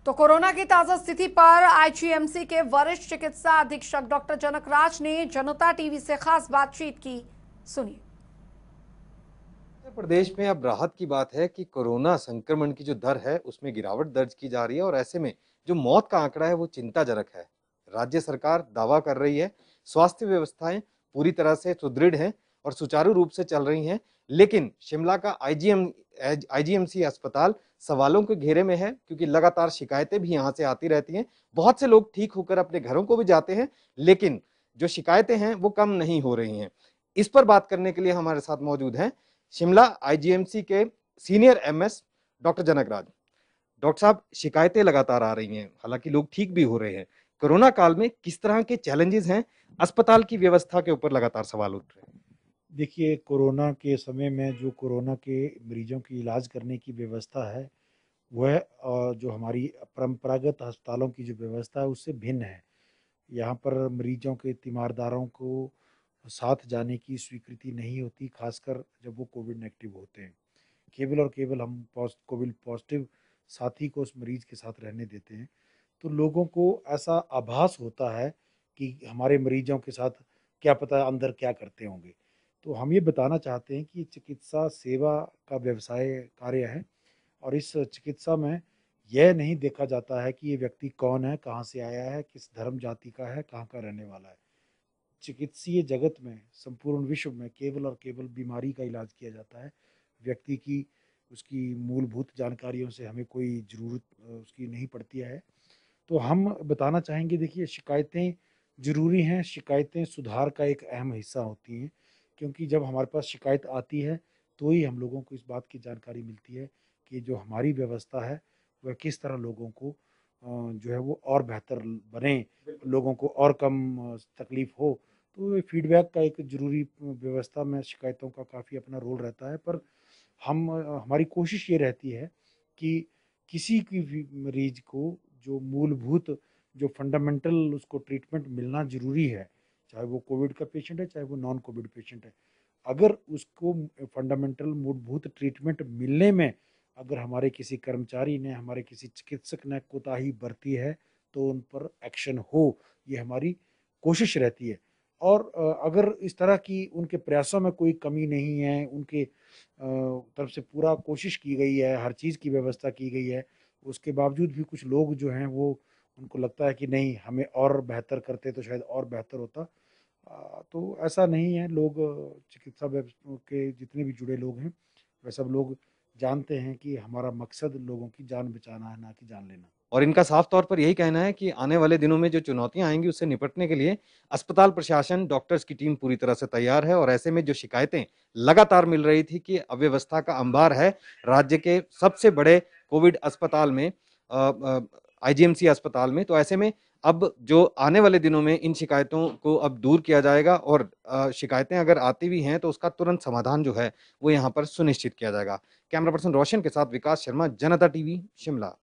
तो कोरोना की ताजा स्थिति पर आईजीएमसी के वरिष्ठ चिकित्सा अधीक्षक डॉक्टर जनक राज ने जनता टीवी से खास बातचीत की। सुनिए। उत्तर प्रदेश में अब राहत की बात है कि कोरोना संक्रमण की जो दर है उसमें गिरावट दर्ज की जा रही है और ऐसे में जो मौत का आंकड़ा है वो चिंताजनक है। राज्य सरकार दावा कर रही है स्वास्थ्य व्यवस्थाएं पूरी तरह से सुदृढ़ हैं और सुचारू रूप से चल रही हैं, लेकिन शिमला का आईजीएमसी अस्पताल सवालों के घेरे में है क्योंकि लगातार शिकायतें भी यहाँ से आती रहती हैं। बहुत से लोग ठीक होकर अपने घरों को भी जाते हैं, लेकिन जो शिकायतें हैं वो कम नहीं हो रही हैं। इस पर बात करने के लिए हमारे साथ मौजूद हैं शिमला आईजीएमसी के सीनियर एमएस डॉक्टर जनक राज। डॉक्टर साहब, शिकायतें लगातार आ रही हैं, हालांकि लोग ठीक भी हो रहे हैं। कोरोना काल में किस तरह के चैलेंजेस हैं? अस्पताल की व्यवस्था के ऊपर लगातार सवाल उठ रहे हैं। देखिए, कोरोना के समय में जो कोरोना के मरीजों की इलाज करने की व्यवस्था है, वह जो हमारी परंपरागत अस्पतालों की जो व्यवस्था है उससे भिन्न है। यहाँ पर मरीजों के तीमारदारों को साथ जाने की स्वीकृति नहीं होती, खासकर जब वो कोविड नेगेटिव होते हैं। केवल और केवल हम कोविड पॉजिटिव साथी को उस मरीज के साथ रहने देते हैं। तो लोगों को ऐसा आभास होता है कि हमारे मरीजों के साथ क्या पता अंदर क्या करते होंगे। तो हम ये बताना चाहते हैं कि चिकित्सा सेवा का व्यवसाय कार्य है और इस चिकित्सा में यह नहीं देखा जाता है कि ये व्यक्ति कौन है, कहाँ से आया है, किस धर्म जाति का है, कहाँ का रहने वाला है। चिकित्सीय जगत में, संपूर्ण विश्व में केवल और केवल बीमारी का इलाज किया जाता है। व्यक्ति की उसकी मूलभूत जानकारियों से हमें कोई ज़रूरत उसकी नहीं पड़ती है। तो हम बताना चाहेंगे, देखिए, शिकायतें ज़रूरी हैं, शिकायतें सुधार का एक अहम हिस्सा होती हैं, क्योंकि जब हमारे पास शिकायत आती है, तो ही हम लोगों को इस बात की जानकारी मिलती है कि जो हमारी व्यवस्था है, वह किस तरह लोगों को जो है वो और बेहतर बने, लोगों को और कम तकलीफ़ हो। तो ये फीडबैक का एक ज़रूरी व्यवस्था में शिकायतों का काफ़ी अपना रोल रहता है। पर हमारी कोशिश ये रहती है कि किसी की भी मरीज़ को जो मूलभूत, जो फंडामेंटल उसको ट्रीटमेंट मिलना ज़रूरी है, चाहे वो कोविड का पेशेंट है, चाहे वो नॉन कोविड पेशेंट है। अगर उसको फंडामेंटल मूलभूत ट्रीटमेंट मिलने में अगर हमारे किसी कर्मचारी ने, हमारे किसी चिकित्सक ने कोताही बरती है, तो उन पर एक्शन हो, ये हमारी कोशिश रहती है। और अगर इस तरह की उनके प्रयासों में कोई कमी नहीं है, उनके तरफ से पूरा कोशिश की गई है, हर चीज़ की व्यवस्था की गई है, उसके बावजूद भी कुछ लोग जो हैं वो, उनको लगता है कि नहीं, हमें और बेहतर करते तो शायद और बेहतर होता। तो ऐसा नहीं है। लोग चिकित्सा के जितने भी जुड़े लोग हैं, वह सब लोग जानते हैं कि हमारा मकसद लोगों की जान बचाना है, ना कि जान लेना। और इनका साफ तौर पर यही कहना है कि आने वाले दिनों में जो चुनौतियां आएंगी उससे निपटने के लिए अस्पताल प्रशासन, डॉक्टर्स की टीम पूरी तरह से तैयार है। और ऐसे में जो शिकायतें लगातार मिल रही थी कि अव्यवस्था का अंबार है राज्य के सबसे बड़े कोविड अस्पताल में, आईजीएमसी अस्पताल में, तो ऐसे में अब जो आने वाले दिनों में इन शिकायतों को अब दूर किया जाएगा और शिकायतें अगर आती भी हैं तो उसका तुरंत समाधान जो है वो यहाँ पर सुनिश्चित किया जाएगा। कैमरा पर्सन रोशन के साथ विकास शर्मा, जनता टीवी, शिमला।